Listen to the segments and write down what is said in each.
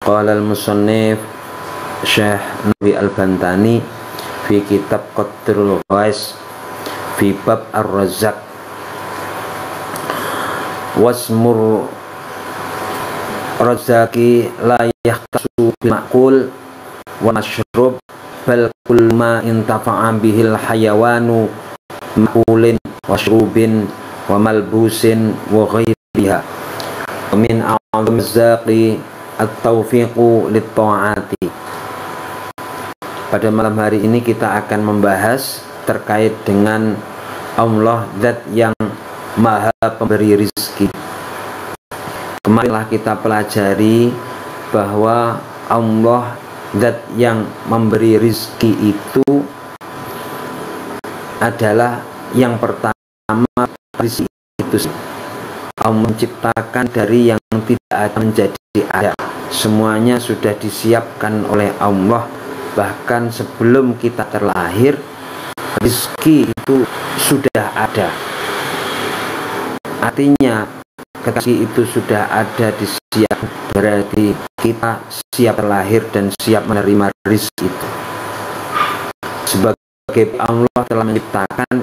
Qala al-musannif Syekh Nabi Al-Bantani fi kitab Qatrul Ghais fi bab Ar-Razzaq wasmur Razzaqi la yahtasu bil ma'kul wa mashrub bal kul ma intafa'a bihil hayawanu ma'kulin washrubin wa malbusin wa ghairiha min a'zam Razzaqi at-taufiqu lit-ta'ati. Pada malam hari ini kita akan membahas terkait dengan Allah, zat yang maha pemberi rizki. Kemarinlah kita pelajari bahwa Allah, zat yang memberi rizki itu adalah yang pertama, rizki itu Allah menciptakan dari yang tidak ada menjadi ada. Semuanya sudah disiapkan oleh Allah. Bahkan sebelum kita terlahir, rizki itu sudah ada. Artinya ketika itu sudah ada disiap, berarti kita siap terlahir dan siap menerima rizki itu. Sebagai Allah telah menciptakan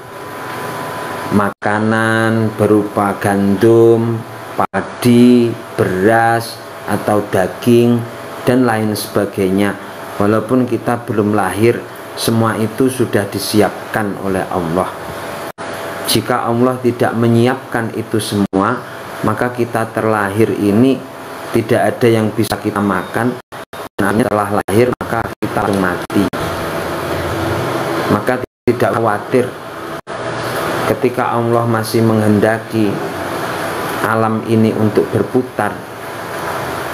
makanan berupa gandum, padi, beras, atau daging, dan lain sebagainya. Walaupun kita belum lahir, semua itu sudah disiapkan oleh Allah. Jika Allah tidak menyiapkan itu semua, maka kita terlahir ini tidak ada yang bisa kita makan. Karena telah lahir maka kita akan mati. Maka tidak khawatir ketika Allah masih menghendaki alam ini untuk berputar,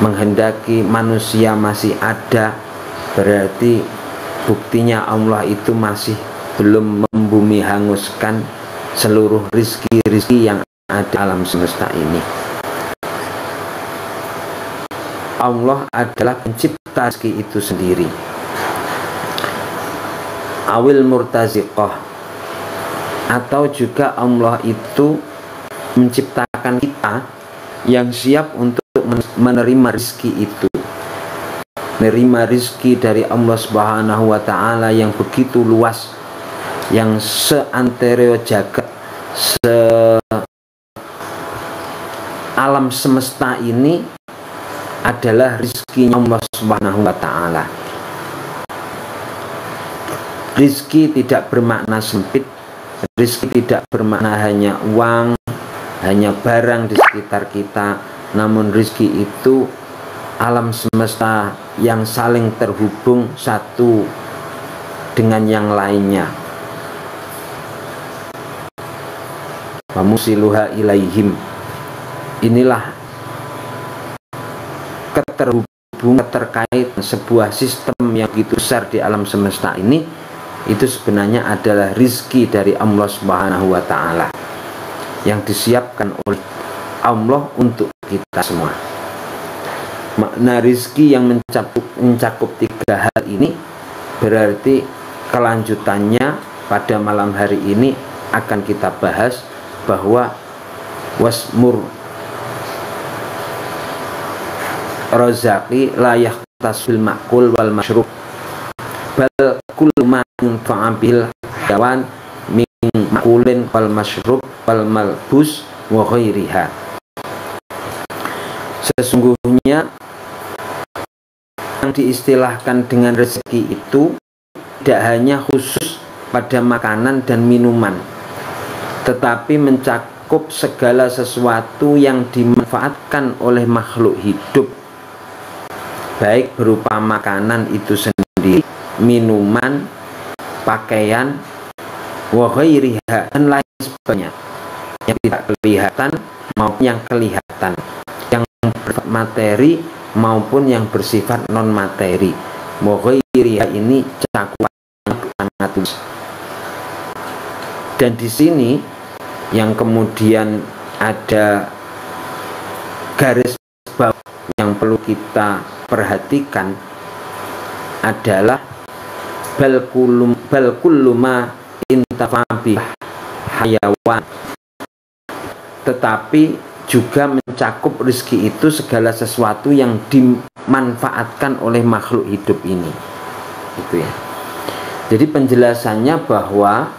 menghendaki manusia masih ada, berarti buktinya Allah itu masih belum membumi hanguskan seluruh rizki-rizki yang ada alam semesta ini. Allah adalah pencipta rizki itu sendiri. Awil murtaziqah, atau juga Allah itu menciptakan kita yang siap untuk menerima rizki itu. Menerima rizki dari Allah Subhanahu wa ta'ala yang begitu luas, yang seantero jagat, alam semesta ini adalah rizkinya Allah Subhanahu wa ta'ala. Rizki tidak bermakna sempit. Rizki tidak bermakna hanya uang, hanya barang di sekitar kita. Namun rizki itu alam semesta yang saling terhubung satu dengan yang lainnya. Wamusiluha ilaihim. Inilah keterhubungan terkait sebuah sistem yang begitu besar di alam semesta ini. Itu sebenarnya adalah rizki dari Allah Subhanahu wa ta'ala yang disiapkan oleh Allah untuk kita semua. Makna rizki yang mencakup tiga hal ini berarti kelanjutannya pada malam hari ini akan kita bahas bahwa wasmur Razzaqi la yahtasul ma'kul wal mashrub bal kullu ma fa'abil hayawan min ma'kulin wal mashrub wal malbus wa ghairiha. Sesungguhnya yang diistilahkan dengan rezeki itu tidak hanya khusus pada makanan dan minuman, tetapi mencakup segala sesuatu yang dimanfaatkan oleh makhluk hidup, baik berupa makanan itu sendiri, minuman, pakaian, wa ghairiha, dan lain sebagainya, yang tidak kelihatan maupun yang kelihatan, yang bersifat materi maupun yang bersifat non materi. Wa ghairiha ini cakupan sangat luas. Dan di sini yang kemudian ada garis bawah yang perlu kita perhatikan adalah bal kullu ma intafa bi hayawan, tetapi juga mencakup rizki itu segala sesuatu yang dimanfaatkan oleh makhluk hidup ini. Itu ya. Jadi penjelasannya bahwa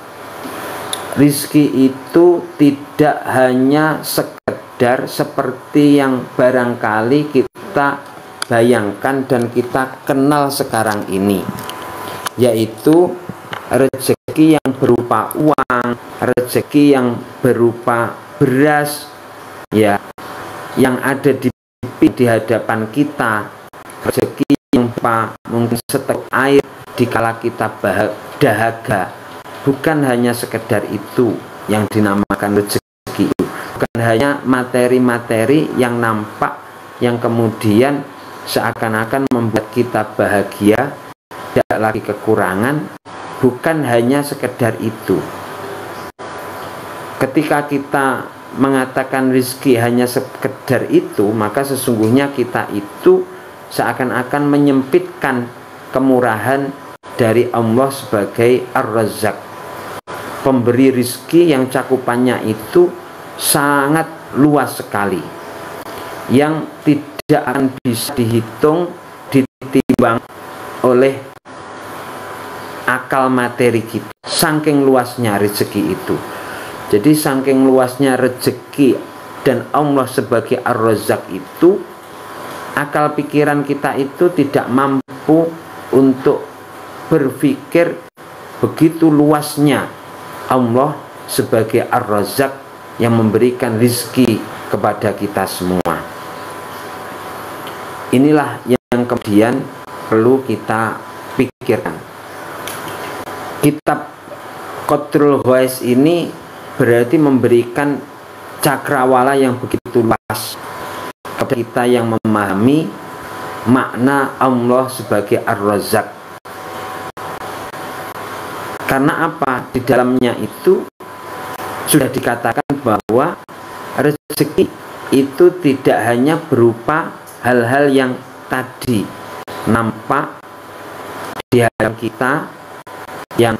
rizki itu tidak hanya sekedar seperti yang barangkali kita bayangkan dan kita kenal sekarang ini, yaitu rezeki yang berupa uang, rezeki yang berupa beras, ya, yang ada di hadapan kita, rezeki yang berupa mungkin seteguk air dikala kita dahaga. Bukan hanya sekedar itu yang dinamakan rezeki, bukan hanya materi-materi yang nampak, yang kemudian seakan-akan membuat kita bahagia, tidak lagi kekurangan. Bukan hanya sekedar itu. Ketika kita mengatakan rizki hanya sekedar itu, maka sesungguhnya kita itu seakan-akan menyempitkan kemurahan dari Allah sebagai Ar-Razzaq, pemberi rizki yang cakupannya itu sangat luas sekali, yang tidak akan bisa dihitung, ditimbang oleh akal materi kita. Saking luasnya rezeki itu. Jadi saking luasnya rezeki dan Allah sebagai Ar-Razzaq itu, akal pikiran kita itu tidak mampu untuk berpikir begitu luasnya Allah sebagai Ar-Razzaq yang memberikan rizki kepada kita semua. Inilah yang kemudian perlu kita pikirkan. Kitab Qadrul Ghais ini berarti memberikan cakrawala yang begitu luas kepada kita yang memahami makna Allah sebagai Ar-Razzaq. Karena apa? Di dalamnya itu sudah dikatakan bahwa rezeki itu tidak hanya berupa hal-hal yang tadi nampak di hadapan kita, yang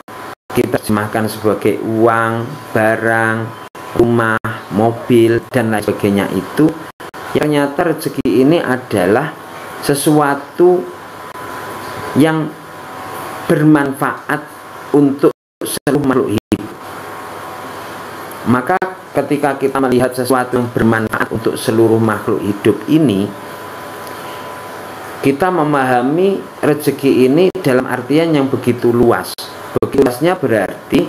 kita terjemahkan sebagai uang, barang, rumah, mobil, dan lain sebagainya itu. Ternyata rezeki ini adalah sesuatu yang bermanfaat untuk seluruh makhluk hidup. Maka ketika kita melihat sesuatu yang bermanfaat untuk seluruh makhluk hidup ini, kita memahami rezeki ini dalam artian yang begitu luas. Begitu luasnya berarti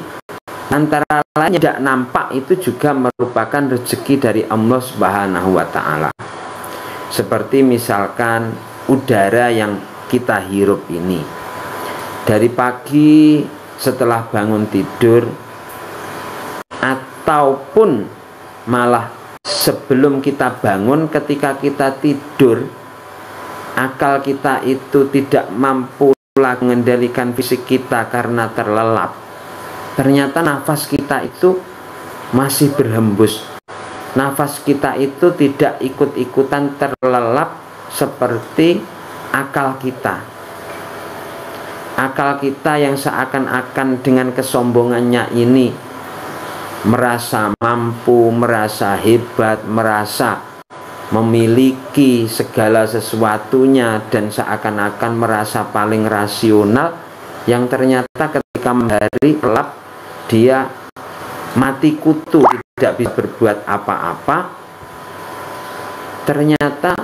antara lain tidak nampak itu juga merupakan rezeki dari Allah Subhanahu wa Ta'ala. Seperti misalkan udara yang kita hirup ini. Dari pagi setelah bangun tidur, ataupun malah sebelum kita bangun, ketika kita tidur, akal kita itu tidak mampu mengendalikan fisik kita karena terlelap. Ternyata nafas kita itu masih berhembus. Nafas kita itu tidak ikut-ikutan terlelap seperti akal kita. Akal kita yang seakan-akan dengan kesombongannya ini merasa mampu, merasa hebat, merasa memiliki segala sesuatunya, dan seakan-akan merasa paling rasional, yang ternyata ketika menghari gelap dia mati kutu, tidak bisa berbuat apa-apa. Ternyata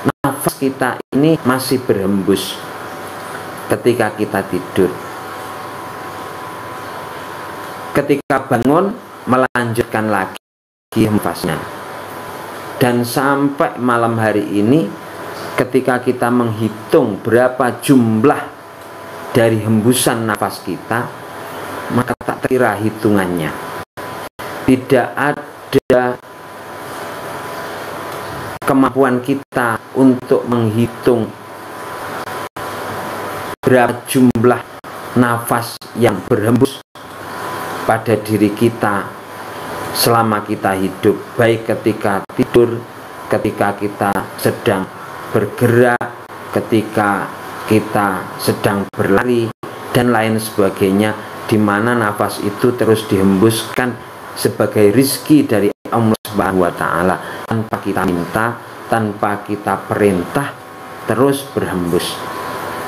nafas kita ini masih berhembus ketika kita tidur. Ketika bangun melanjutkan lagi hempasnya. Dan sampai malam hari ini, ketika kita menghitung berapa jumlah dari hembusan nafas kita, maka tak terkira hitungannya. Tidak ada kemampuan kita untuk menghitung berapa jumlah nafas yang berhembus pada diri kita selama kita hidup, baik ketika tidur, ketika kita sedang bergerak, ketika kita sedang berlari, dan lain sebagainya, di mana nafas itu terus dihembuskan sebagai rizki dari Allah Subhanahu wa taala tanpa kita minta, tanpa kita perintah, terus berhembus.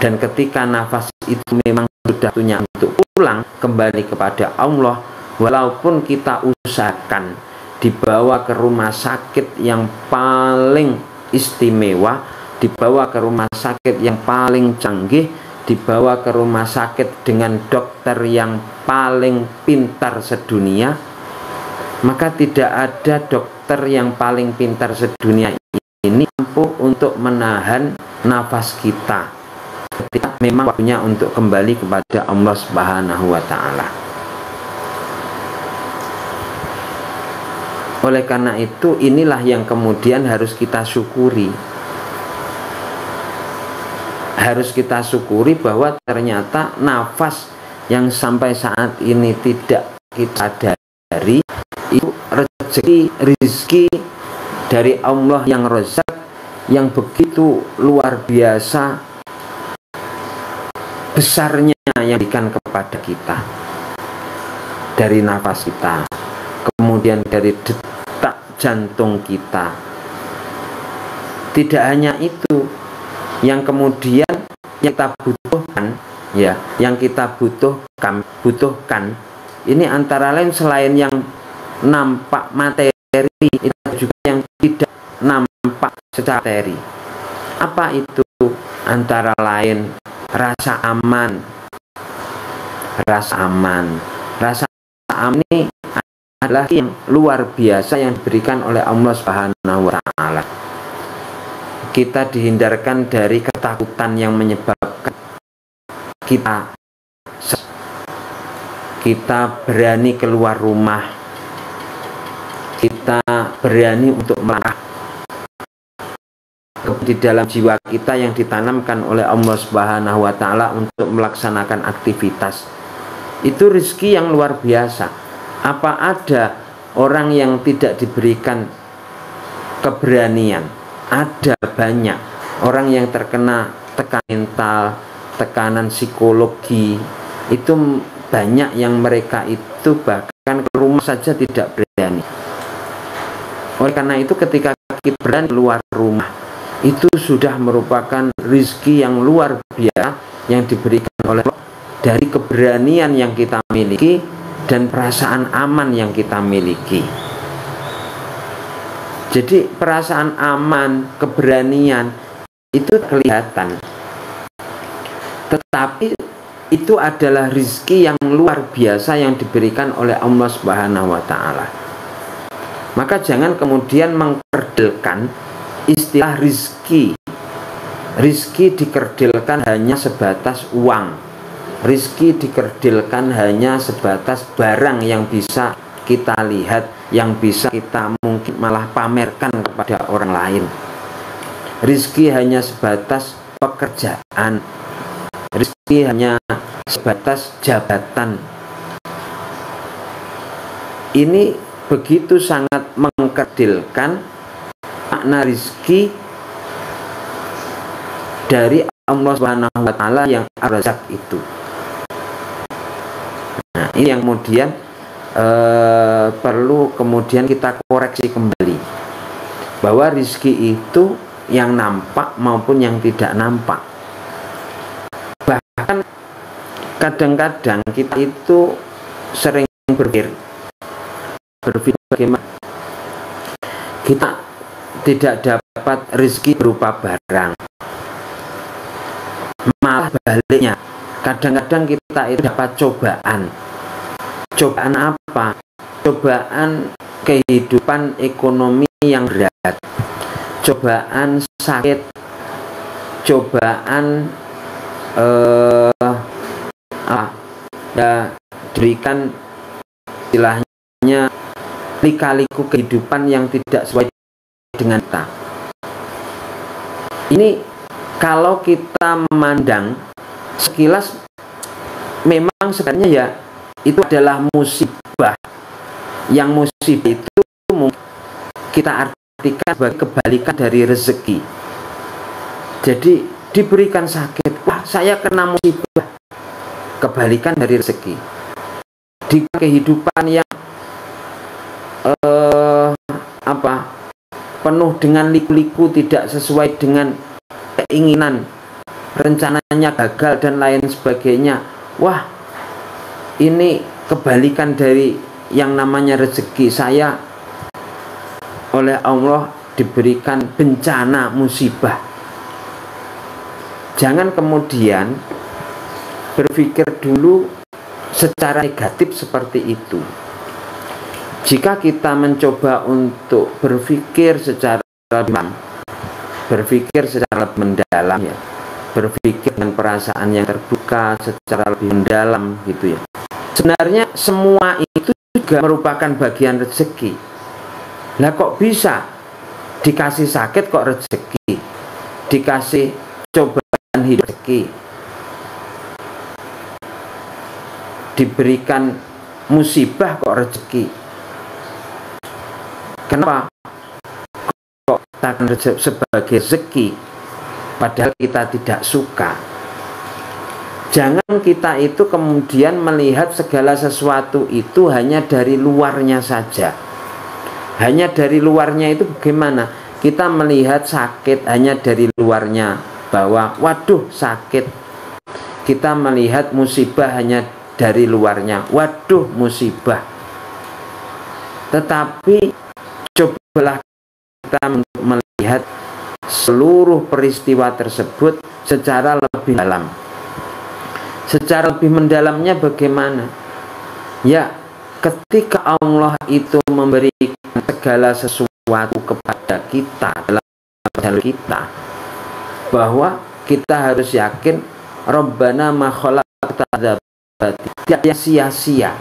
Dan ketika nafas itu memang sudah waktunya untuk pulang kembali kepada Allah, walaupun kita usahakan dibawa ke rumah sakit yang paling istimewa, dibawa ke rumah sakit yang paling canggih, dibawa ke rumah sakit dengan dokter yang paling pintar sedunia, maka tidak ada dokter yang paling pintar sedunia ini mampu untuk menahan nafas kita ketika memang waktunya untuk kembali kepada Allah Subhanahu wa taala. Oleh karena itu, inilah yang kemudian harus kita syukuri. Harus kita syukuri bahwa ternyata nafas yang sampai saat ini tidak kita sadari itu rezeki dari Allah yang Razak, yang begitu luar biasa besarnya yang diberikan kepada kita dari nafas kita, kemudian dari detak jantung kita. Tidak hanya itu, yang kemudian yang kita butuhkan, ya, yang kita butuhkan ini antara lain selain yang nampak materi, itu juga yang tidak nampak secara materi. Apa itu? Antara lain rasa aman. Rasa aman ini adalah yang luar biasa yang diberikan oleh Allah Subhanahu wa taala. Kita dihindarkan dari ketakutan yang menyebabkan kita berani keluar rumah, kita berani untuk melangkah di dalam jiwa kita yang ditanamkan oleh Allah Subhanahu wa taala untuk melaksanakan aktivitas. Itu rezeki yang luar biasa. Apa ada orang yang tidak diberikan keberanian? Ada banyak orang yang terkena tekanan mental, tekanan psikologi. Itu banyak yang mereka itu bahkan ke rumah saja tidak berani. Oleh karena itu, ketika kita berani keluar rumah, itu sudah merupakan rezeki yang luar biasa yang diberikan oleh Allah dari keberanian yang kita miliki dan perasaan aman yang kita miliki. Jadi perasaan aman, keberanian itu kelihatan, tetapi itu adalah rezeki yang luar biasa yang diberikan oleh Allah Subhanahu wa taala. Maka jangan kemudian mengkerdilkan istilah rizki. Rizki dikerdilkan hanya sebatas uang. Rizki dikerdilkan hanya sebatas barang yang bisa kita lihat, yang bisa kita mungkin malah pamerkan kepada orang lain. Rizki hanya sebatas pekerjaan. Rizki hanya sebatas jabatan. Ini begitu sangat mengkerdilkan makna rizki dari Allah Subhanahu wa taala yang Ar-Razak itu. Nah, ini yang kemudian perlu kemudian kita koreksi kembali, bahwa rizki itu yang nampak maupun yang tidak nampak. Bahkan kadang-kadang kita itu sering berpikir bagaimana kita tidak dapat rezeki berupa barang, malah baliknya kadang-kadang kita itu dapat cobaan. Cobaan apa? Cobaan kehidupan ekonomi yang berat, cobaan sakit, cobaan diberikan istilahnya lika-liku kehidupan yang tidak sesuai dengan kita. Ini kalau kita memandang sekilas memang sebenarnya ya itu adalah musibah. Yang musibah itu mungkin kita artikan sebagai kebalikan dari rezeki. Jadi diberikan sakit, wah saya kena musibah, kebalikan dari rezeki. Di kehidupan yang penuh dengan liku-liku, tidak sesuai dengan keinginan, rencananya gagal dan lain sebagainya. Wah, ini kebalikan dari yang namanya rezeki. Saya oleh Allah diberikan bencana, musibah. Jangan kemudian berpikir dulu secara negatif seperti itu. Jika kita mencoba untuk berpikir secara mendalam, ya, berpikir dengan perasaan yang terbuka secara lebih mendalam gitu ya. Sebenarnya semua itu juga merupakan bagian rezeki. Lah kok bisa dikasih sakit kok rezeki, dikasih cobaan hidup rezeki, diberikan musibah kok rezeki. Kenapa kok takkan sebagai rezeki padahal kita tidak suka? Jangan kita itu kemudian melihat segala sesuatu itu hanya dari luarnya saja. Hanya dari luarnya itu bagaimana? Kita melihat sakit hanya dari luarnya, bahwa waduh sakit. Kita melihat musibah hanya dari luarnya, waduh musibah. Tetapi cobalah kita melihat seluruh peristiwa tersebut secara lebih dalam. Secara lebih mendalamnya bagaimana? Ya, ketika Allah itu memberikan segala sesuatu kepada kita dalam perjalanan kita, bahwa kita harus yakin Rabbana ma khalaqta dzabati, tidak sia-sia.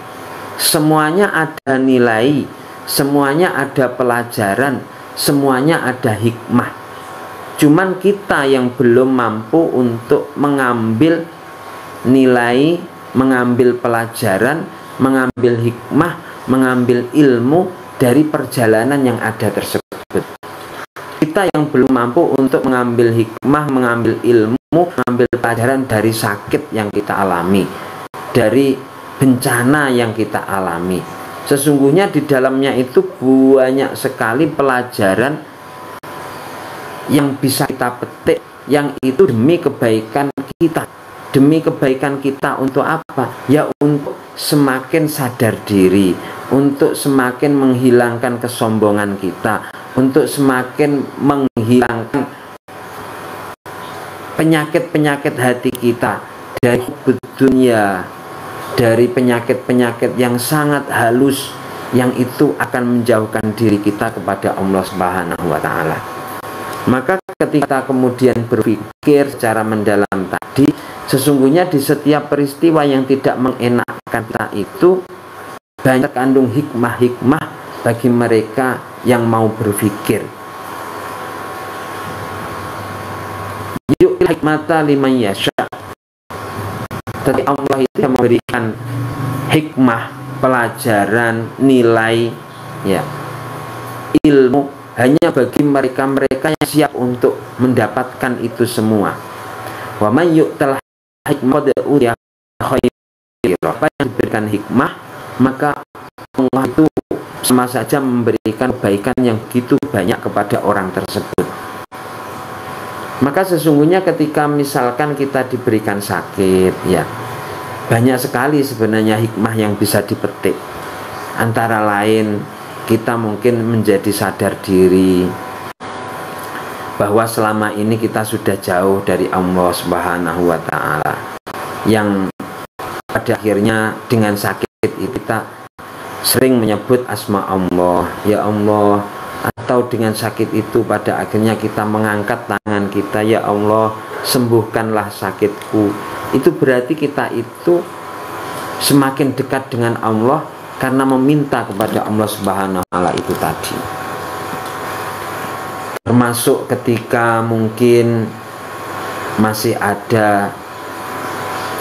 Semuanya ada nilai, semuanya ada pelajaran, semuanya ada hikmah. Cuman kita yang belum mampu untuk mengambil nilai, mengambil pelajaran, mengambil hikmah, mengambil ilmu dari perjalanan yang ada tersebut. Kita yang belum mampu untuk mengambil hikmah, mengambil ilmu, mengambil pelajaran dari sakit yang kita alami, dari bencana yang kita alami. Sesungguhnya di dalamnya itu banyak sekali pelajaran yang bisa kita petik, yang itu demi kebaikan kita. Demi kebaikan kita untuk apa? Ya untuk semakin sadar diri, untuk semakin menghilangkan kesombongan kita, untuk semakin menghilangkan penyakit-penyakit hati kita dari dunia, dari penyakit-penyakit yang sangat halus, yang itu akan menjauhkan diri kita kepada Allah Subhanahu wa Ta'ala. Maka ketika kemudian berpikir secara mendalam tadi, sesungguhnya di setiap peristiwa yang tidak mengenakkan kita itu banyak kandung hikmah-hikmah bagi mereka yang mau berpikir. Yu'il hikmata liman yasha. Tapi Allah itu yang memberikan hikmah, pelajaran, nilai, ya, ilmu hanya bagi mereka-mereka yang siap untuk mendapatkan itu semua. Wa may yu'tal hikmah utiya khairan. Apa yang diberikan hikmah, maka Allah itu sama saja memberikan kebaikan yang begitu banyak kepada orang tersebut. Maka sesungguhnya ketika misalkan kita diberikan sakit, ya, banyak sekali sebenarnya hikmah yang bisa dipetik. Antara lain kita mungkin menjadi sadar diri bahwa selama ini kita sudah jauh dari Allah Subhanahu wa Ta'ala, yang pada akhirnya dengan sakit kita sering menyebut asma Allah, ya Allah. Atau dengan sakit itu pada akhirnya kita mengangkat tangan kita, ya Allah sembuhkanlah sakitku. Itu berarti kita itu semakin dekat dengan Allah karena meminta kepada Allah Subhanahu wa Ta'ala itu tadi. Termasuk ketika mungkin masih ada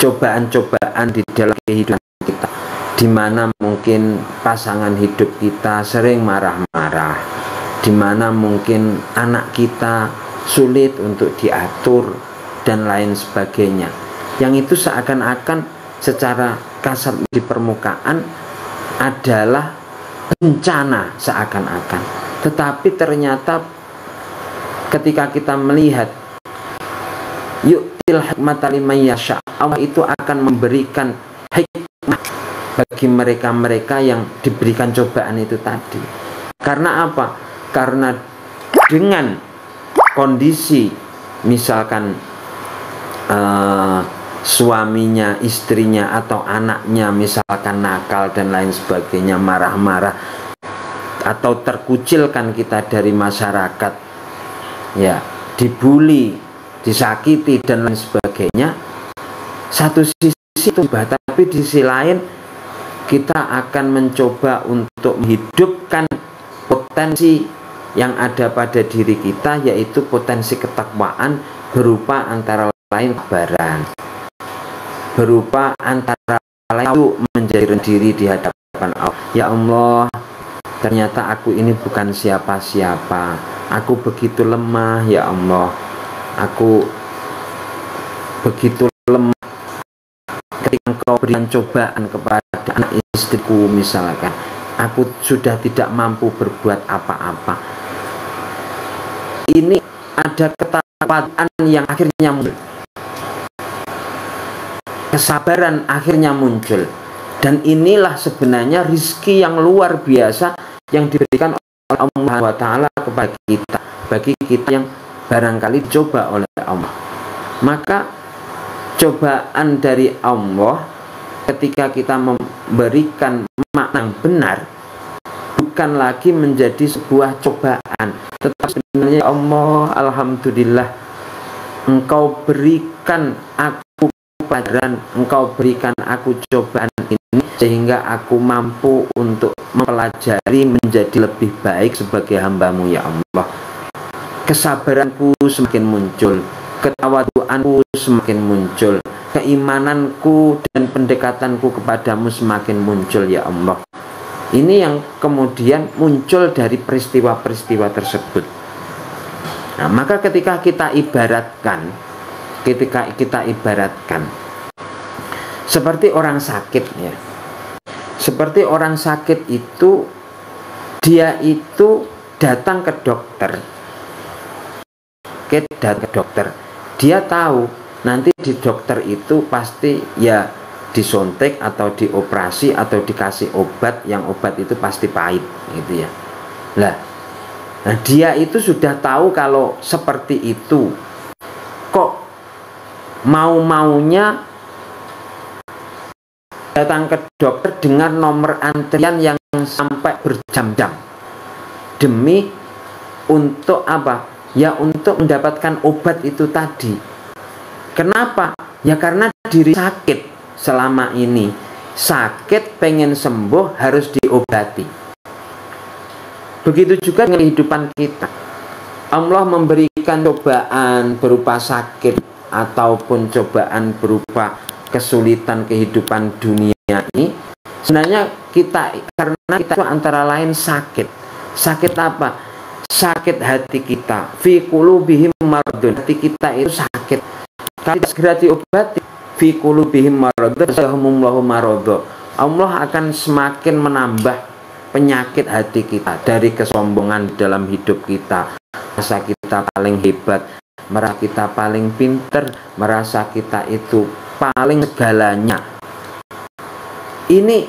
cobaan-cobaan di dalam kehidupan kita, di mana mungkin pasangan hidup kita sering marah-marah, di mana mungkin anak kita sulit untuk diatur dan lain sebagainya, yang itu seakan-akan secara kasat di permukaan adalah bencana, seakan-akan. Tetapi ternyata ketika kita melihat yu'til hikmata liman yasha, Allah itu akan memberikan hikmah bagi mereka-mereka yang diberikan cobaan itu tadi. Karena apa? Karena dengan kondisi misalkan suaminya, istrinya atau anaknya misalkan nakal dan lain sebagainya, marah-marah atau terkucilkan kita dari masyarakat, ya, dibully, disakiti dan lain sebagainya, satu sisi itu, tapi di sisi lain kita akan mencoba untuk menghidupkan potensi yang ada pada diri kita, yaitu potensi ketakwaan berupa antara lain kesabaran, berupa antara lain itu menjadi diri di hadapan Allah. Ya Allah, ternyata aku ini bukan siapa-siapa, aku begitu lemah ya Allah, aku begitu lemah. Ketika Engkau berikan cobaan kepada anak istriku misalkan, aku sudah tidak mampu berbuat apa-apa. Ini ada ketakwaan yang akhirnya muncul, kesabaran akhirnya muncul. Dan inilah sebenarnya rizki yang luar biasa yang diberikan oleh Allah Ta'ala kepada kita, bagi kita yang barangkali dicoba oleh Allah. Maka cobaan dari Allah ketika kita memberikan makna yang benar bukan lagi menjadi sebuah cobaan, tetapi sebenarnya Allah, alhamdulillah, Engkau berikan aku pelajaran, Engkau berikan aku cobaan ini sehingga aku mampu untuk mempelajari menjadi lebih baik sebagai hamba-Mu ya Allah. Kesabaranku semakin muncul, ketawaduanku semakin muncul, keimananku dan pendekatanku kepadamu semakin muncul ya Allah. Ini yang kemudian muncul dari peristiwa-peristiwa tersebut. Nah, maka ketika kita ibaratkan seperti orang sakit ya, seperti orang sakit itu, dia itu datang ke dokter, dia tahu nanti di dokter itu pasti ya disontek atau dioperasi atau dikasih obat, yang obat itu pasti pahit gitu ya. Nah, dia itu sudah tahu kalau seperti itu, kok mau-maunya datang ke dokter dengan nomor antrian yang sampai berjam-jam demi untuk apa? Ya untuk mendapatkan obat itu tadi. Kenapa? Ya karena diri sakit selama ini, sakit pengen sembuh harus diobati. Begitu juga dengan kehidupan kita. Allah memberikan cobaan berupa sakit ataupun cobaan berupa kesulitan kehidupan dunia ini. Sebenarnya karena kita itu antara lain sakit. Sakit apa? Sakit hati kita. Fi qulubihim maradun. Hati kita itu sakit. Kalau tidak segera diobati, fi qulubihim maradun, zahumullahu maradun, Allah akan semakin menambah penyakit hati kita, dari kesombongan dalam hidup kita, merasa kita paling hebat, merasa kita paling pinter, merasa kita itu paling segalanya. Ini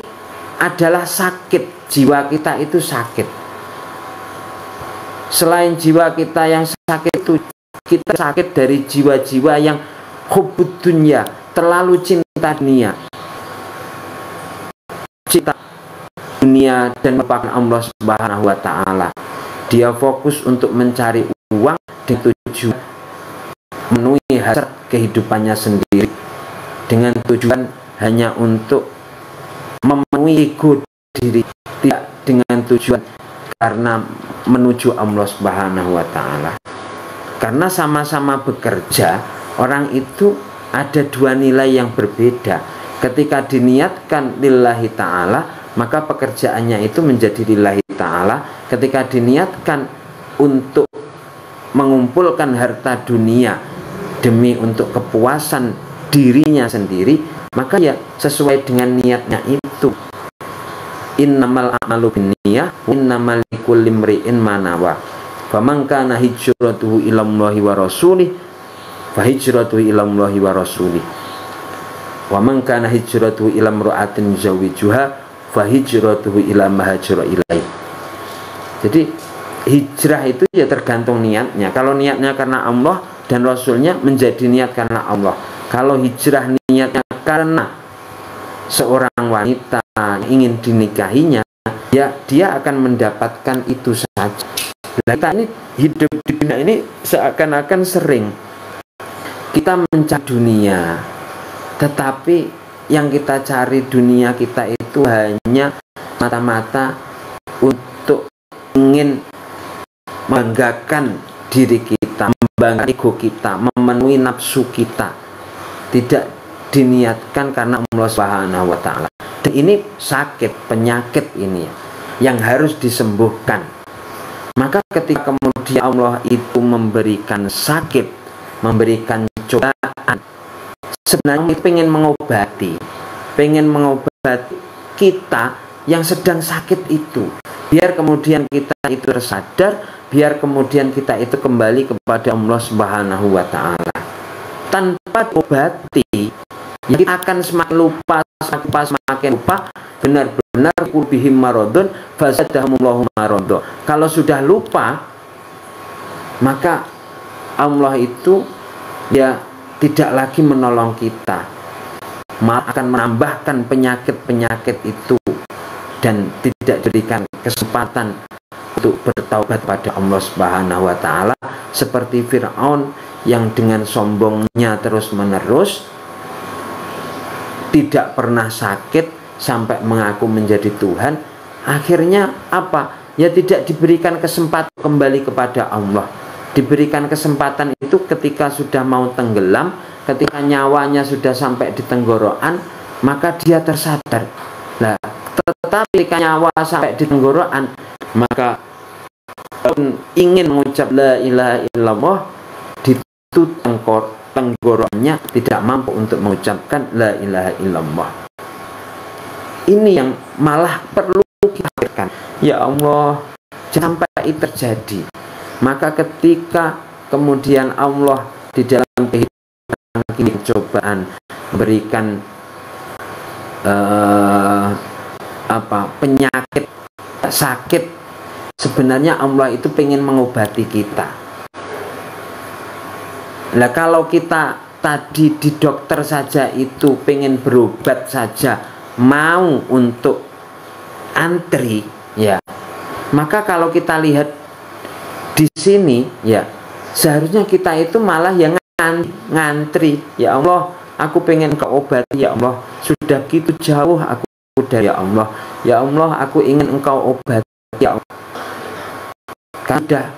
adalah sakit, jiwa kita itu sakit. Selain jiwa kita yang sakit itu, kita sakit dari jiwa-jiwa yang hubbud dunya, terlalu cinta dunia, cinta dunia dan melupakan Allah Subhanahu wa Ta'ala. Dia fokus untuk mencari uang dengan tujuan memenuhi hasrat kehidupannya sendiri, dengan tujuan hanya untuk memenuhi ego diri, tidak dengan tujuan karena menuju Allah Subhanahu wa Ta'ala. Karena sama-sama bekerja, orang itu ada dua nilai yang berbeda. Ketika diniatkan lillahi ta'ala, maka pekerjaannya itu menjadi lillahi ta'ala. Ketika diniatkan untuk mengumpulkan harta dunia demi untuk kepuasan dirinya sendiri, maka ya sesuai dengan niatnya itu. innamal a'malu binniyah wa innamal likulli imri'in ma nawa. Faman kana hijratuhu ilallahi wa rasulih fa hijratuhu ilallahi wa rasulih. Wa man kana hijratuhu ila imra'atin yuzawwijuha fa hijratuhu ila ma hajara ilaihi. Jadi hijrah itu ya tergantung niatnya. Kalau niatnya karena Allah dan Rasulnya, menjadi niat karena Allah. Kalau hijrah niatnya karena seorang wanita ingin dinikahinya, ya dia akan mendapatkan itu saja. Nah, kita ini hidup di dunia ini seakan-akan sering kita mencari dunia, tetapi yang kita cari dunia kita itu hanya mata-mata untuk ingin membanggakan diri kita, membanggakan ego kita, memenuhi nafsu kita, tidak diniatkan karena Allah Subhanahu wa Ta'ala. Dan ini sakit, penyakit ini yang harus disembuhkan. Maka ketika kemudian Allah itu memberikan sakit, memberikan cobaan, sebenarnya pengen mengobati kita yang sedang sakit itu, biar kemudian kita itu tersadar, biar kemudian kita itu kembali kepada Allah Subhanahu wa Ta'ala. Tanpa diobati, ya kita akan semakin lupa, semakin lupa, benar-benar kulbihim marodun fasadahumullahu marodo. Kalau sudah lupa, maka Allah itu ya tidak lagi menolong kita, malah akan menambahkan penyakit-penyakit itu dan tidak diberikan kesempatan untuk bertaubat pada Allah Subhanahu wa Ta'ala, seperti Fir'aun yang dengan sombongnya terus-menerus tidak pernah sakit sampai mengaku menjadi Tuhan. Akhirnya apa? Ya tidak diberikan kesempatan kembali kepada Allah. Diberikan kesempatan itu ketika sudah mau tenggelam, ketika nyawanya sudah sampai di tenggorokan, maka dia tersadar. Nah, tetapi ketika nyawa sampai di tenggorokan, maka ingin mengucap la ilaha illallah, di tenggorokannya tidak mampu untuk mengucapkan la ilaha illallah. Ini yang malah perlu kita pikirkan. Ya Allah, jangan sampai terjadi. Maka ketika kemudian Allah di dalam kehidupan ini cobaan memberikan penyakit, sakit, sebenarnya Allah itu pengen mengobati kita. Nah, kalau kita tadi di dokter saja itu pengen berobat saja, mau untuk antri, ya, maka kalau kita lihat di sini, ya, seharusnya kita itu malah yang ngantri. Ya Allah, aku pengen ke obat. Ya Allah, sudah gitu jauh aku dari ya Allah. Ya Allah, aku ingin engkau obat. Ya Allah, kadang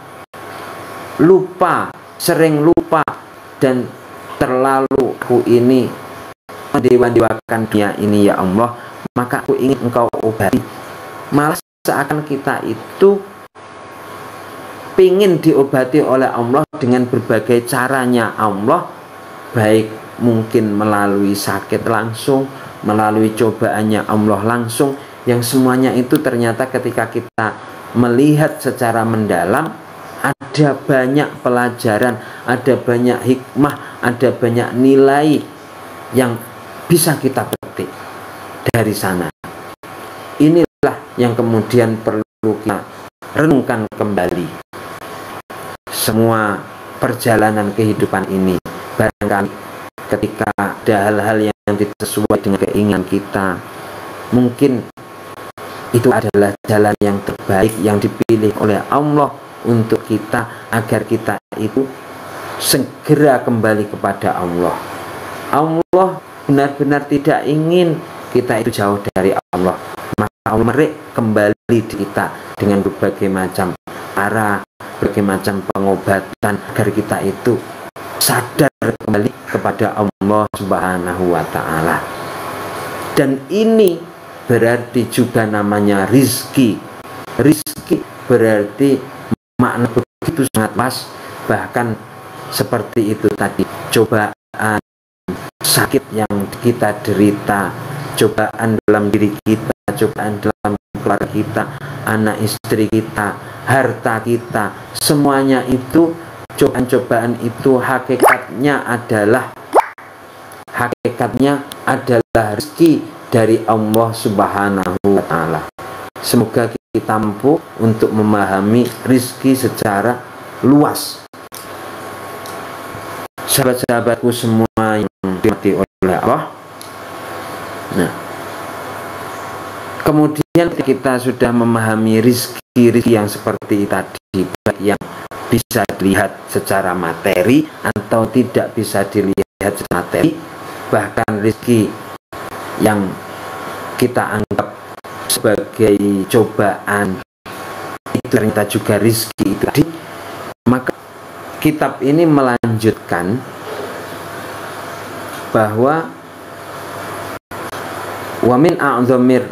lupa, sering lupa, dan terlalu aku ini mendewa-dewakan dunia ini ya Allah, maka aku ingin engkau obati. Malah seakan kita itu ingin diobati oleh Allah dengan berbagai caranya Allah, baik mungkin melalui sakit langsung, melalui cobaannya Allah langsung, yang semuanya itu ternyata ketika kita melihat secara mendalam, ada banyak pelajaran, ada banyak hikmah, ada banyak nilai yang bisa kita petik dari sana. Inilah yang kemudian perlu kita renungkan kembali. Semua perjalanan kehidupan ini, barangkali ketika ada hal-hal yang tidak sesuai dengan keinginan kita, mungkin itu adalah jalan yang terbaik yang dipilih oleh Allah untuk kita, agar kita itu segera kembali kepada Allah. Allah benar-benar tidak ingin kita itu jauh dari Allah, maka Allah merik kembali di kita dengan berbagai macam cara, berbagai macam pengobatan, agar kita itu sadar kembali kepada Allah Subhanahu wa Ta'ala. Dan ini berarti juga namanya rizki. Rizki berarti makna begitu sangat luas. Bahkan seperti itu tadi, cobaan, sakit yang kita derita, cobaan dalam diri kita, cobaan dalam keluarga kita, anak istri kita, harta kita, semuanya itu cobaan-cobaan itu hakikatnya adalah rezeki dari Allah Subhanahu wa Ta'ala. Semoga kita mampu untuk memahami rezeki secara luas. Sahabat-sahabatku semua yang dirahmati oleh Allah. Nah, kemudian kita sudah memahami rezeki yang seperti tadi, baik yang bisa dilihat secara materi atau tidak bisa dilihat secara materi, bahkan rezeki yang kita anggap sebagai cobaan itu ternyata juga rezeki itu tadi. Maka kitab ini melanjutkan bahwa wa min a'zamir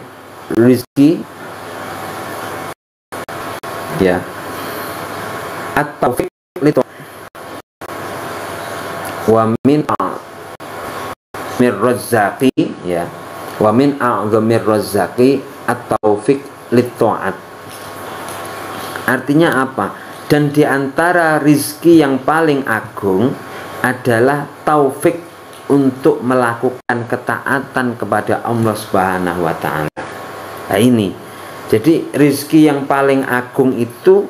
rizki, ya, at-taufiq li wa min a'zamir razzaqi, ya, wa min a'zamir razzaqi at-taufiq li ta'at. Artinya apa? Dan di antara rizki yang paling agung adalah taufik untuk melakukan ketaatan kepada Allah Subhanahu wa Ta'ala. Nah ini, jadi rizki yang paling agung itu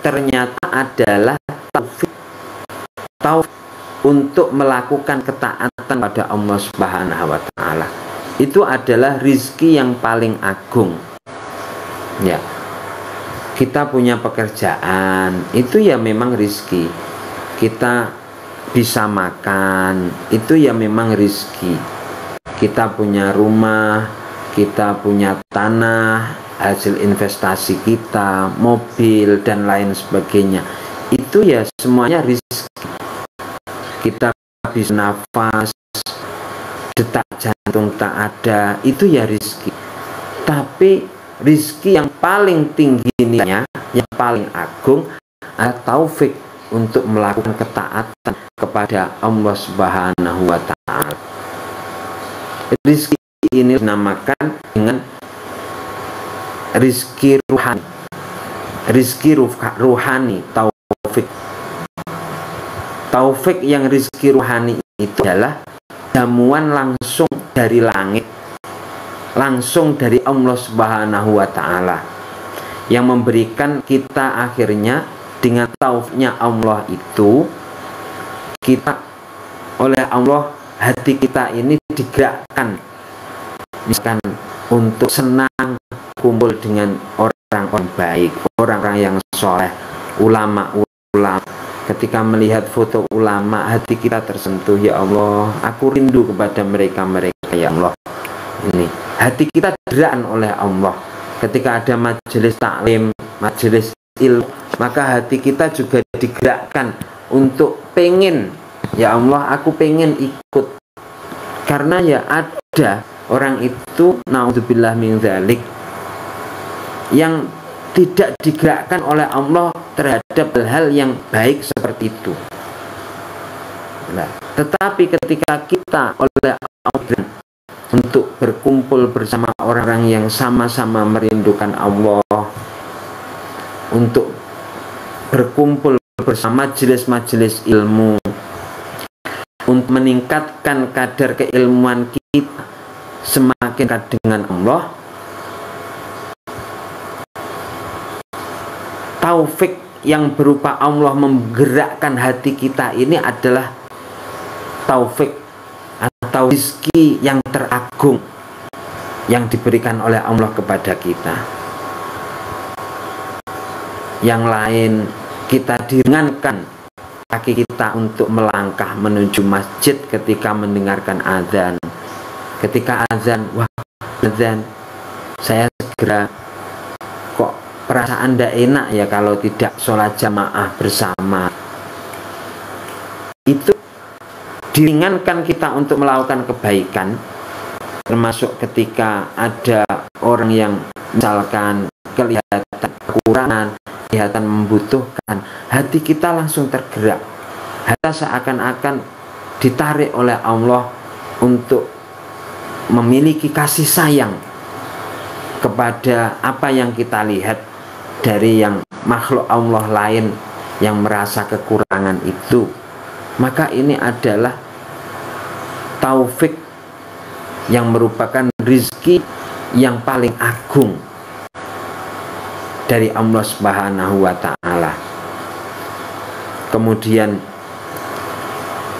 ternyata adalah taufik untuk melakukan ketaatan pada Allah Subhanahu wa Ta'ala. Itu adalah rizki yang paling agung. Ya, kita punya pekerjaan, itu ya memang rizki. Kita bisa makan, itu ya memang rizki. Kita punya rumah, kita punya tanah, hasil investasi kita, mobil dan lain sebagainya, itu ya semuanya rizki. Kita bisa nafas, detak jantung tak ada, itu ya rizki. Tapi rizki yang paling tinggi nilainya, yang paling agung adalah taufik untuk melakukan ketaatan kepada Allah Subhanahu wa Ta'ala. Rizki ini dinamakan dengan rizki ruhani. Rizki ruhani, taufik. Taufik yang rizki ruhani itu adalah jamuan langsung dari langit, langsung dari Allah Subhanahu wa Ta'ala, yang memberikan kita akhirnya dengan taufiknya Allah itu, kita oleh Allah, hati kita ini digerakkan misalkan untuk senang kumpul dengan orang-orang baik, orang-orang yang soleh, ulama-ulama. Ketika melihat foto ulama, hati kita tersentuh, ya Allah, aku rindu kepada mereka-mereka, ya Allah. Ini hati kita digerakkan oleh Allah. Ketika ada majelis taklim, majelis ilmu, maka hati kita juga digerakkan untuk pengen, ya Allah, aku pengen ikut. Karena ya ada orang itu, naudzubillah min dzalik, yang tidak digerakkan oleh Allah terhadap hal-hal yang baik seperti itu. Nah, tetapi ketika kita oleh Allah untuk berkumpul bersama orang-orang yang sama-sama merindukan Allah, untuk berkumpul bersama majelis-majelis ilmu, untuk meningkatkan kadar keilmuan kita semakin dekat dengan Allah, taufik yang berupa Allah menggerakkan hati kita ini adalah taufik atau rezeki yang teragung yang diberikan oleh Allah kepada kita. Yang lain, kita diringankan kaki kita untuk melangkah menuju masjid ketika mendengarkan azan. Ketika azan, wah, azan, saya segera, kok perasaan tidak enak ya kalau tidak sholat jamaah bersama. Itu diringankan kita untuk melakukan kebaikan, termasuk ketika ada orang yang misalkan kelihatan kekurangan, kelihatan membutuhkan, hati kita langsung tergerak. Hati seakan-akan ditarik oleh Allah untuk memiliki kasih sayang kepada apa yang kita lihat dari yang makhluk Allah lain yang merasa kekurangan itu, maka ini adalah taufik yang merupakan rizki yang paling agung dari Allah Subhanahu wa ta'ala. Kemudian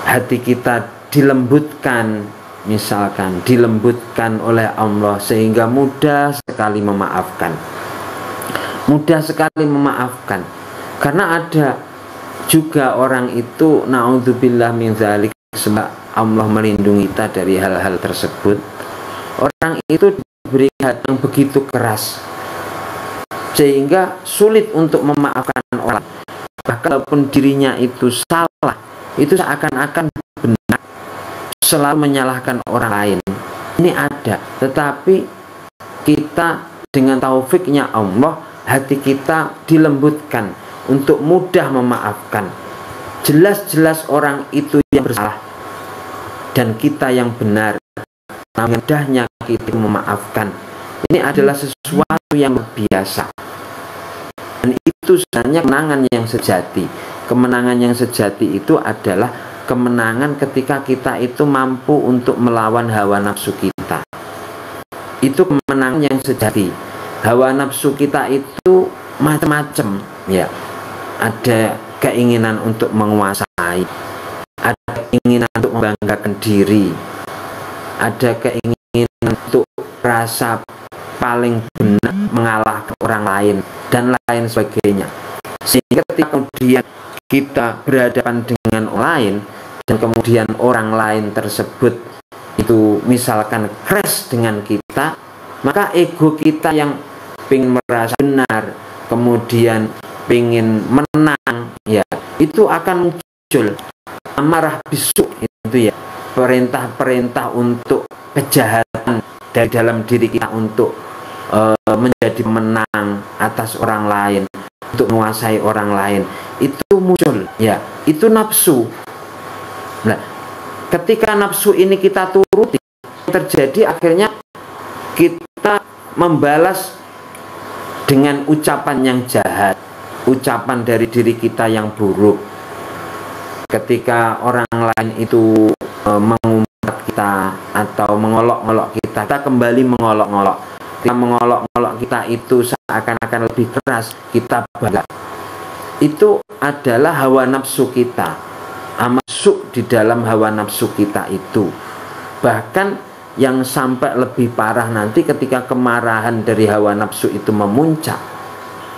hati kita dilembutkan, misalkan dilembutkan oleh Allah sehingga mudah sekali memaafkan, mudah sekali memaafkan. Karena ada juga orang itu, naudzubillah min dzalik, sebab Allah melindungi kita dari hal-hal tersebut. Orang itu diberi hati yang begitu keras sehingga sulit untuk memaafkan orang. Bahkan walaupun dirinya itu salah, itu seakan-akan benar, selalu menyalahkan orang lain. Ini ada, tetapi kita dengan taufiknya Allah, hati kita dilembutkan untuk mudah memaafkan. Jelas-jelas orang itu yang bersalah dan kita yang benar, namun mudahnya kita memaafkan. Ini adalah sesuatu yang biasa, dan itu sebenarnya kemenangan yang sejati. Kemenangan yang sejati itu adalah kemenangan ketika kita itu mampu untuk melawan hawa nafsu kita. Itu kemenangan yang sejati. Hawa nafsu kita itu macam-macam, ya. Ada keinginan untuk menguasai, ada keinginan untuk membanggakan diri, ada keinginan untuk rasa paling benar mengalahkan orang lain, dan lain sebagainya. Sehingga ketika kemudian kita berhadapan dengan orang lain, dan kemudian orang lain tersebut itu misalkan crash dengan kita, maka ego kita yang ingin merasa benar, kemudian ingin menang, ya, itu akan muncul amarah bisu, itu ya, perintah-perintah untuk kejahatan dari dalam diri kita untuk menjadi menang atas orang lain, untuk menguasai orang lain, itu muncul, ya, itu nafsu. Nah, ketika nafsu ini kita turuti, terjadi akhirnya kita membalas dengan ucapan yang jahat, ucapan dari diri kita yang buruk. Ketika orang lain itu mengumpat kita atau mengolok-olok kita, kita kembali mengolok-olok. Kita mengolok-olok kita itu seakan-akan lebih keras, kita bangga. Itu adalah hawa nafsu kita, masuk di dalam hawa nafsu kita itu. Bahkan yang sampai lebih parah nanti ketika kemarahan dari hawa nafsu itu memuncak,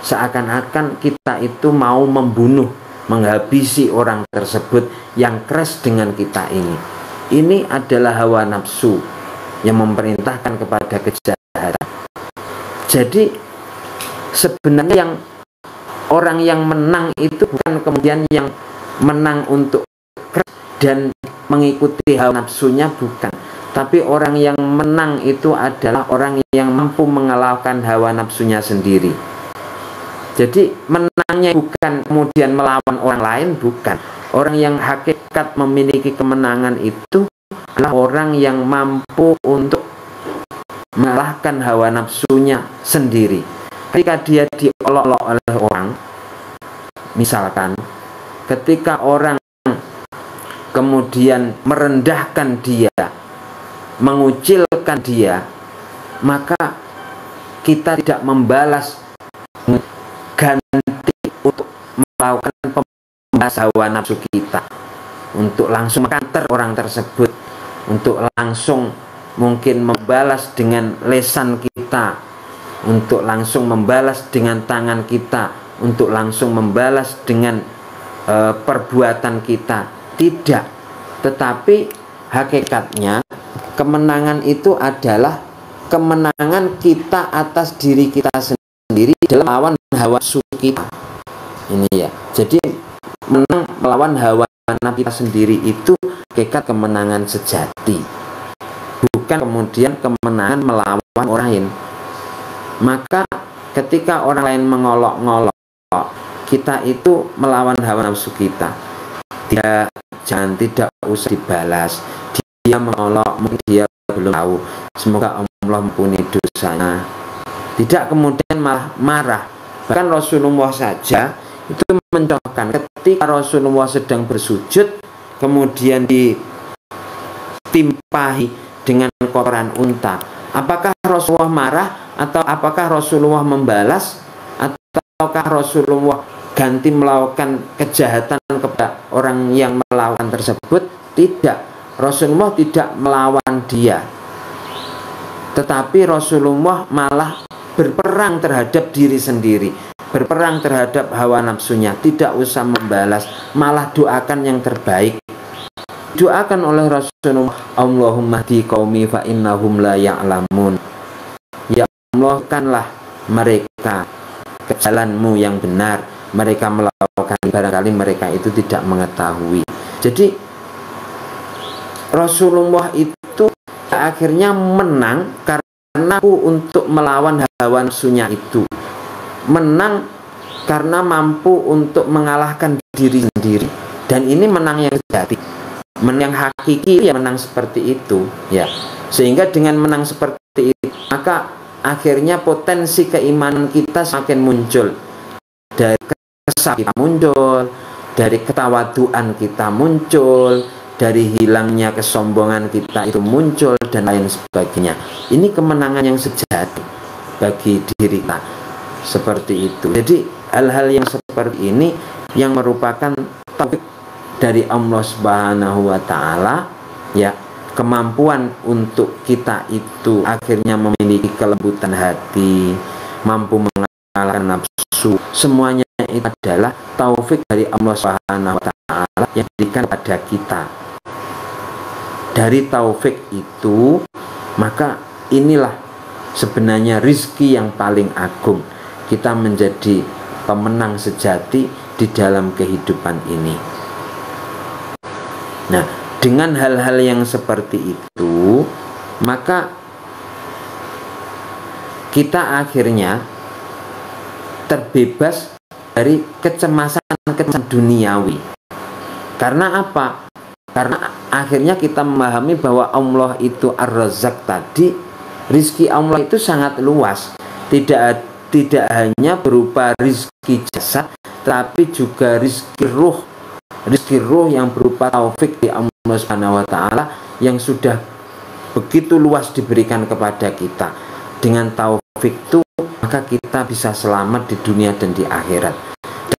seakan-akan kita itu mau membunuh, menghabisi orang tersebut yang keras dengan kita ini. Ini adalah hawa nafsu yang memerintahkan kepada kejahatan. Jadi sebenarnya yang orang yang menang itu bukan kemudian yang menang untuk keras dan mengikuti hawa nafsunya, bukan. Tapi orang yang menang itu adalah orang yang mampu mengalahkan hawa nafsunya sendiri. Jadi menangnya bukan kemudian melawan orang lain, bukan. Orang yang hakikat memiliki kemenangan itu adalah orang yang mampu untuk mengalahkan hawa nafsunya sendiri. Ketika dia diolok-olok oleh orang, misalkan ketika orang kemudian merendahkan dia, mengucilkan dia, maka kita tidak membalas, ganti untuk melakukan pembalas hawa nafsu kita, untuk langsung mengkanter orang tersebut, untuk langsung mungkin membalas dengan lesan kita, untuk langsung membalas dengan tangan kita, untuk langsung membalas dengan perbuatan kita. Tidak. Tetapi hakikatnya kemenangan itu adalah kemenangan kita atas diri kita sendiri dalam melawan hawa nafsu kita. Ini ya. Jadi menang melawan hawa nafsu kita sendiri itu hakikat kemenangan sejati. Bukan kemudian kemenangan melawan orang lain. Maka ketika orang lain mengolok-ngolok, kita itu melawan hawa nafsu kita. Tidak usah dibalas. Dia mengolok, mungkin dia belum tahu. Semoga Allah ampuni dosanya. tidak kemudian malah marah. Bahkan Rasulullah saja itu mencontohkan ketika Rasulullah sedang bersujud kemudian ditimpahi dengan kotoran unta, apakah Rasulullah marah atau apakah Rasulullah membalas ataukah Rasulullah ganti melakukan kejahatan kepada orang yang melawan tersebut? Tidak, Rasulullah tidak melawan dia, tetapi Rasulullah malah berperang terhadap diri sendiri, berperang terhadap hawa nafsunya. Tidak usah membalas, malah doakan yang terbaik. Doakan oleh Rasulullah, Allahumma hdi qaumi fa innahum la ya'lamun. Ya Allah, kanlah mereka ke jalanmu yang benar, mereka melakukan barangkali mereka itu tidak mengetahui. Jadi Rasulullah itu akhirnya menang karena untuk melawan hawa nafsunya itu, menang karena mampu untuk mengalahkan diri sendiri. Dan ini menang yang sejati, menang yang hakiki, ya menang seperti itu ya. Sehingga dengan menang seperti itu, maka akhirnya potensi keimanan kita semakin muncul, dari kesabaran kita muncul, dari ketawaduan kita muncul, dari hilangnya kesombongan kita itu muncul, dan lain sebagainya. Ini kemenangan yang sejati bagi diri kita, seperti itu. Jadi hal-hal yang seperti ini yang merupakan taufik dari Allah Subhanahu wa Ta'ala ya, kemampuan untuk kita itu akhirnya memiliki kelembutan hati, mampu mengalahkan nafsu. Semuanya itu adalah taufik dari Allah Subhanahu wa Ta'ala yang diberikan pada kita. Dari taufik itu, maka inilah sebenarnya rizki yang paling agung. Kita menjadi pemenang sejati di dalam kehidupan ini. Nah, dengan hal-hal yang seperti itu, maka kita akhirnya terbebas dari kecemasan duniawi. Karena apa? Karena akhirnya kita memahami bahwa Allah itu Ar-Razzaq tadi, rizki Allah itu sangat luas. Tidak hanya berupa rizki jasad, tapi juga rizki ruh. Rizki ruh yang berupa taufik di Allah Subhanahu wa Ta'ala yang sudah begitu luas diberikan kepada kita. Dengan taufik itu maka kita bisa selamat di dunia dan di akhirat,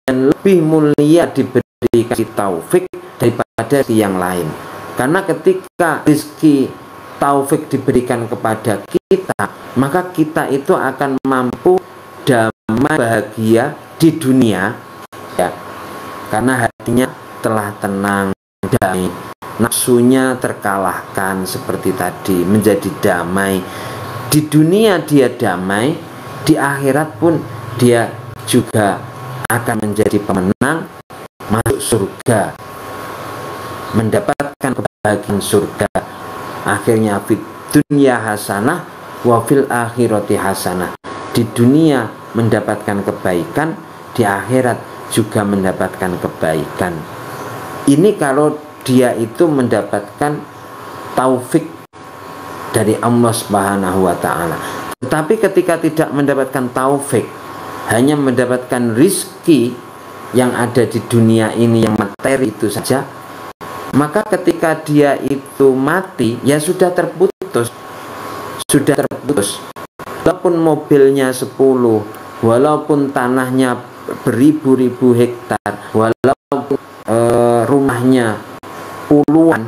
dan lebih mulia diberikan taufik daripada yang lain. Karena ketika rizki taufik diberikan kepada kita, maka kita itu akan mampu damai bahagia di dunia ya, karena hatinya telah tenang, damai, nafsunya terkalahkan seperti tadi, menjadi damai. Di dunia dia damai, di akhirat pun dia juga akan menjadi pemenang, masuk surga, mendapatkan kebahagiaan surga. Akhirnya fid dunya hasanah wa fil akhirati hasanah. Di dunia mendapatkan kebaikan, di akhirat juga mendapatkan kebaikan. Ini kalau dia itu mendapatkan taufik dari Allah Subhanahu wa Ta'ala. Tetapi ketika tidak mendapatkan taufik, hanya mendapatkan rizki yang ada di dunia ini, yang materi itu saja, maka ketika dia itu mati, ya sudah terputus. Sudah terputus. Walaupun mobilnya 10, walaupun tanahnya beribu-ribu hektar, walaupun rumahnya puluhan,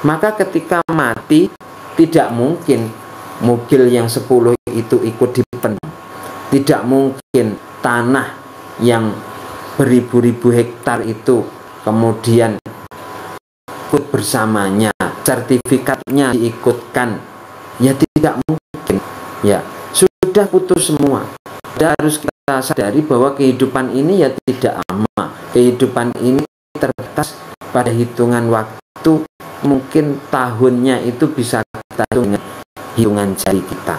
maka ketika mati tidak mungkin mobil yang 10 itu ikut dipenuhi. Tidak mungkin tanah yang beribu-ribu hektar itu kemudian ikut bersamanya, sertifikatnya diikutkan. Ya tidak mungkin. Ya, sudah putus semua. Dan harus kita sadari bahwa kehidupan ini ya tidak lama. Kehidupan ini terbatas pada hitungan waktu, mungkin tahunnya itu bisa kita hitung dengan hitungan jari kita.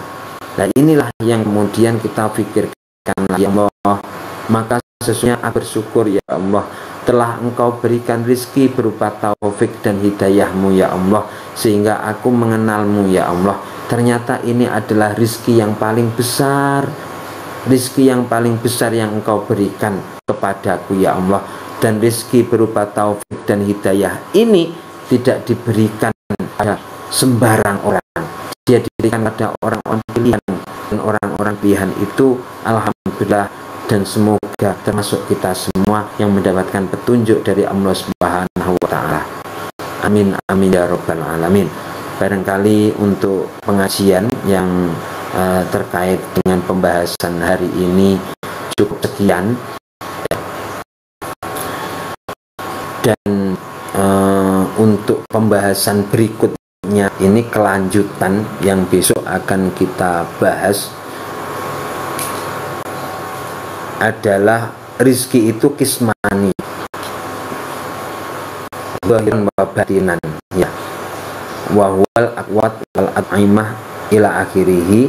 Nah, inilah yang kemudian kita pikirkan, ya Allah, maka sesungguhnya aku bersyukur ya Allah, telah Engkau berikan rizki berupa taufik dan hidayahmu ya Allah, sehingga aku mengenalmu ya Allah, ternyata ini adalah rizki yang paling besar, rizki yang paling besar yang engkau berikan kepadaku ya Allah. Dan rizki berupa taufik dan hidayah ini tidak diberikan pada sembarang orang, dia diberikan pada orang-orang pilihan. Dan orang-orang pilihan itu alhamdulillah, dan semoga termasuk kita semua yang mendapatkan petunjuk dari Allah Subhanahu wa Ta'ala. Amin amin ya rabbal alamin. Barangkali untuk pengajian yang terkait dengan pembahasan hari ini cukup sekian, dan untuk pembahasan berikutnya ini kelanjutan yang besok akan kita bahas adalah rizki itu kismani, zahiran wa batinan, ya, wahwal akwat wal at'imah ila akhirih,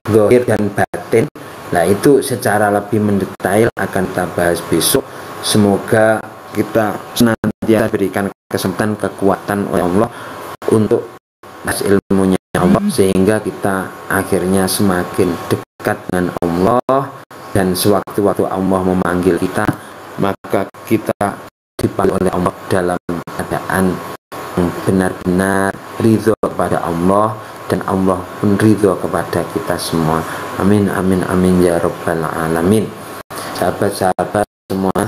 zahir dan batin. Nah itu secara lebih mendetail akan kita bahas besok. Semoga kita senantiasa berikan kesempatan, kekuatan oleh Allah untuk bahas ilmunya Allah, sehingga kita akhirnya semakin dekat dengan Allah, dan sewaktu-waktu Allah memanggil kita, maka kita dipanggil oleh Allah dalam keadaan benar-benar ridho kepada Allah, dan Allah pun ridho kepada kita semua. Amin amin amin ya rabbal alamin. Sahabat-sahabat semua,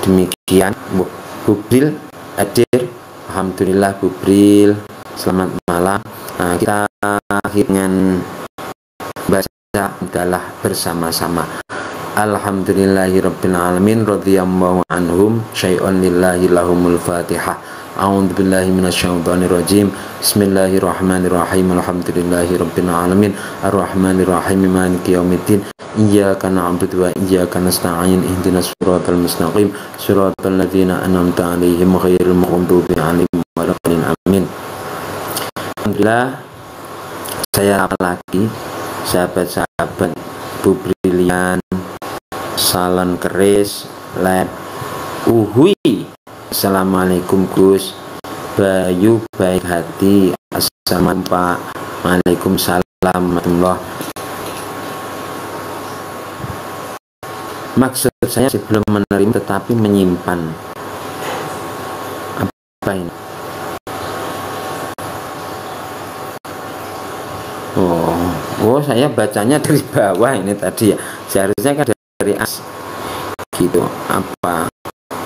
demikian Bu Bril hadir. Alhamdulillah Bu Bril, selamat malam. Kita dengan baca adalah bersama-sama. Alhamdulillahirabbil alamin, radhiyallahu anhum, syai'un lillahi lahumul fatihah. A'udzu billahi minasyaitonir rajim. Bismillahirrahmanirrahim. Alhamdulillahirabbil alamin, arrahmanir rahim, maliki yaumiddin. Iyyaka na'budu wa iyyaka nasta'in. Ihdinas siratal mustaqim, siratal ladzina an'amta 'alaihim ghairil maghdubi 'alaihim waladdallin. Amin. Alhamdulillah, saya lagi sahabat-sahabat Bu Brilian, Salon Keris, Lab Uhui. Assalamualaikum Gus Bayu, baik hati. Assalamualaikum Pak. Waalaikumsalam warahmatullahi. Maksud saya sebelum menerima tetapi menyimpan. Apa ini? Oh, saya bacanya dari bawah ini tadi ya. Seharusnya kan dari as gitu. Apa?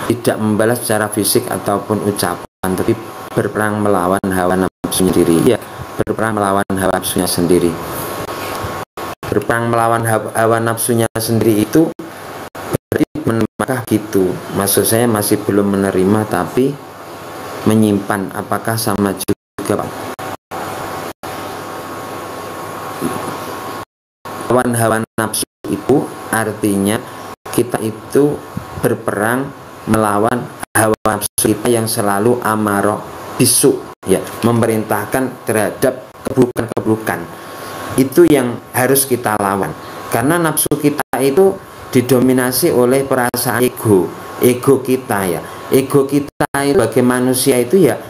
Tidak membalas secara fisik ataupun ucapan, tapi berperang melawan hawa nafsunya sendiri. Ya, berperang melawan hawa nafsunya sendiri. Berperang melawan hawa nafsunya sendiri itu berarti menemakah gitu. Maksud saya masih belum menerima tapi menyimpan. Apakah sama juga Pak? Melawan hawa nafsu itu artinya kita itu berperang melawan hawa nafsu kita yang selalu amarah bisu, ya, memerintahkan terhadap keburukan-keburukan. Itu yang harus kita lawan, karena nafsu kita itu didominasi oleh perasaan ego kita, ya. Ego kita itu sebagai manusia itu ya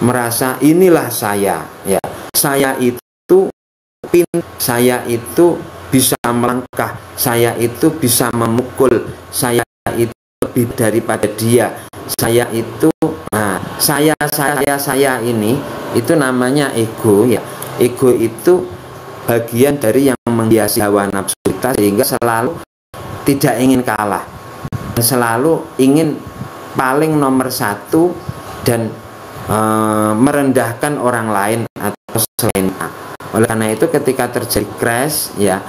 merasa inilah saya, ya, saya itu saya itu bisa melangkah, saya itu bisa memukul, saya itu lebih daripada dia, saya itu saya ini, itu namanya ego, ya. Ego itu bagian dari yang menghiasi hawa nafsu kita, sehingga selalu tidak ingin kalah, selalu ingin paling nomor satu, dan merendahkan orang lain atau selain. Oleh karena itu ketika terjadi crash, ya,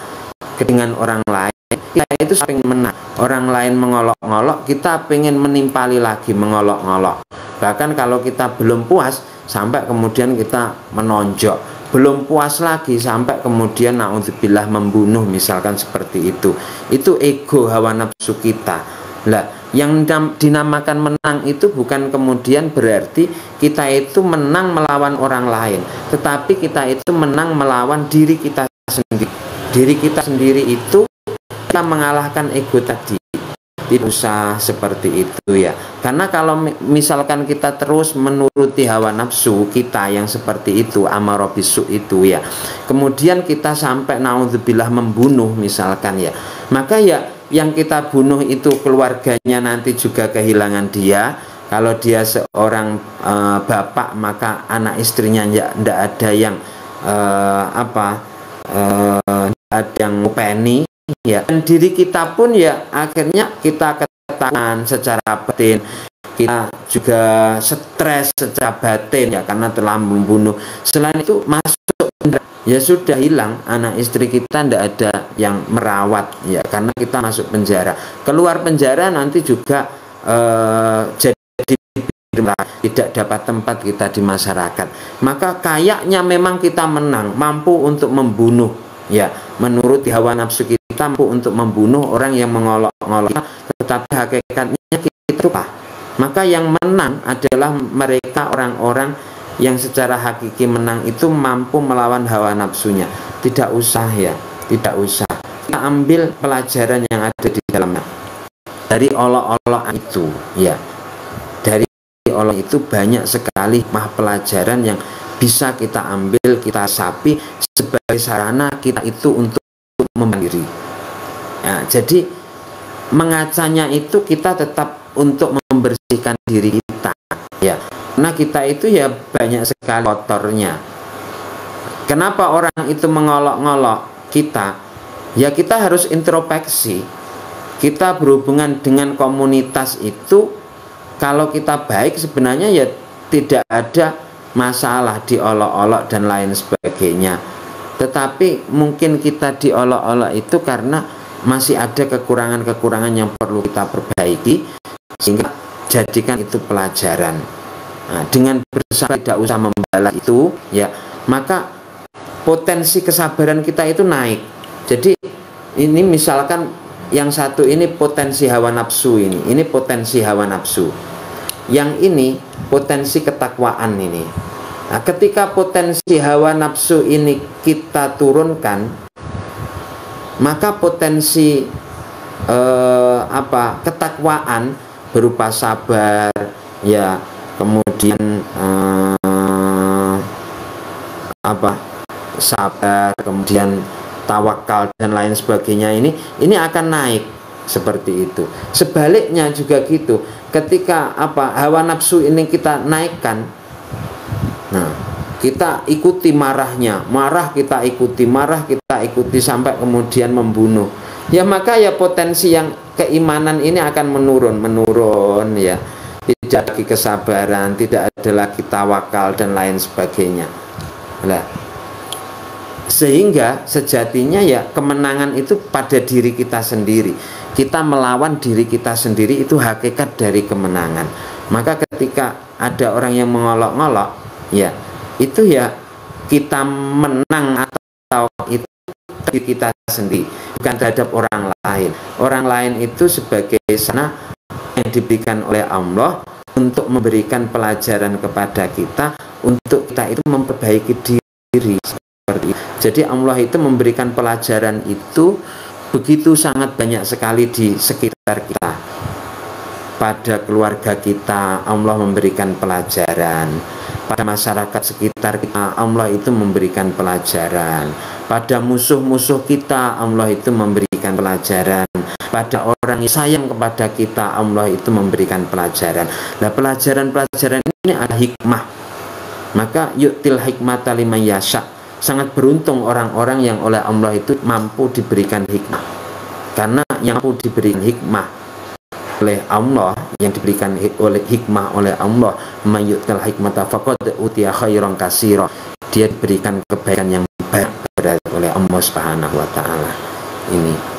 dengan orang lain, kita itu sering menang. Orang lain mengolok-ngolok, kita pengen menimpali lagi mengolok-ngolok. Bahkan kalau kita belum puas, sampai kemudian kita menonjok. Belum puas lagi, sampai kemudian naudzubillah membunuh, misalkan seperti itu. Itu ego, hawa nafsu kita. Lah, yang dinamakan menang itu bukan kemudian berarti kita itu menang melawan orang lain, tetapi kita itu menang melawan diri kita sendiri. Diri kita sendiri itu kita mengalahkan ego tadi. Tidak usah seperti itu ya. Karena kalau misalkan kita terus menuruti hawa nafsu kita yang seperti itu, amarah bisu itu ya, kemudian kita sampai naudzubillah membunuh misalkan ya, maka ya yang kita bunuh itu keluarganya nanti juga kehilangan dia. Kalau dia seorang bapak, maka anak istrinya ya tidak ada yang ada yang ngupeni ya, dan diri kita pun ya akhirnya kita ketakutan secara batin, kita juga stres secara batin ya karena telah membunuh. Selain itu masuk ya sudah hilang, anak istri kita tidak ada yang merawat ya karena kita masuk penjara. Keluar penjara nanti juga jadi tidak dapat tempat kita di masyarakat. Maka kayaknya memang kita menang, mampu untuk membunuh ya, menurut hawa nafsu kita mampu untuk membunuh orang yang mengolok-ngolok, tetapi hakikatnya kita lupa. Maka yang menang adalah mereka, orang-orang yang secara hakiki menang itu mampu melawan hawa nafsunya. Tidak usah ya, tidak usah. Kita ambil pelajaran yang ada di dalamnya dari olok-olok itu ya. Dari olok itu banyak sekali pelajaran yang bisa kita ambil, kita sapi sebagai sarana kita itu untuk memandiri. Nah, jadi mengacanya itu kita tetap untuk membersihkan diri kita ya. Nah kita itu ya banyak sekali kotornya. Kenapa orang itu mengolok-ngolok kita? Ya kita harus introspeksi. Kita berhubungan dengan komunitas itu, kalau kita baik sebenarnya ya tidak ada masalah diolok-olok dan lain sebagainya. Tetapi mungkin kita diolok-olok itu karena masih ada kekurangan-kekurangan yang perlu kita perbaiki, sehingga jadikan itu pelajaran. Nah, dengan bersabar, tidak usah membalas itu ya, maka potensi kesabaran kita itu naik. Jadi ini misalkan yang satu ini potensi hawa nafsu, ini potensi hawa nafsu, yang ini potensi ketakwaan ini. Nah, ketika potensi hawa nafsu ini kita turunkan, maka potensi ketakwaan berupa sabar ya, kemudian sabar, kemudian tawakal dan lain sebagainya, ini akan naik seperti itu. Sebaliknya juga gitu, ketika hawa nafsu ini kita naikkan, nah kita ikuti marahnya, marah kita ikuti sampai kemudian membunuh. Ya maka ya potensi yang keimanan ini akan menurun ya. Tidak lagi kesabaran, tidak ada lagi tawakal dan lain sebagainya. Nah, sehingga sejatinya ya kemenangan itu pada diri kita sendiri. Kita melawan diri kita sendiri, itu hakikat dari kemenangan. Maka ketika ada orang yang mengolok-ngolok ya, itu ya kita menang atau itu diri kita sendiri, bukan terhadap orang lain. Orang lain itu sebagai sana yang diberikan oleh Allah untuk memberikan pelajaran kepada kita, untuk kita itu memperbaiki diri seperti itu. Jadi Allah itu memberikan pelajaran itu begitu sangat banyak sekali di sekitar kita. Pada keluarga kita Allah memberikan pelajaran, pada masyarakat sekitar kita Allah itu memberikan pelajaran, pada musuh-musuh kita Allah itu memberikan pelajaran, pada orang yang sayang kepada kita Allah itu memberikan pelajaran. Nah, pelajaran-pelajaran ini ada hikmah. Maka yu'til hikmata liman yasha. Sangat beruntung orang-orang yang oleh Allah itu mampu diberikan hikmah. Karena yang mampu diberikan hikmah oleh Allah, yang diberikan oleh hikmah oleh Allah, mayyutal hikmata faqad utiya khairan katsira, dia diberikan kebaikan yang banyak oleh Allah Subhanahu wa taala. Ini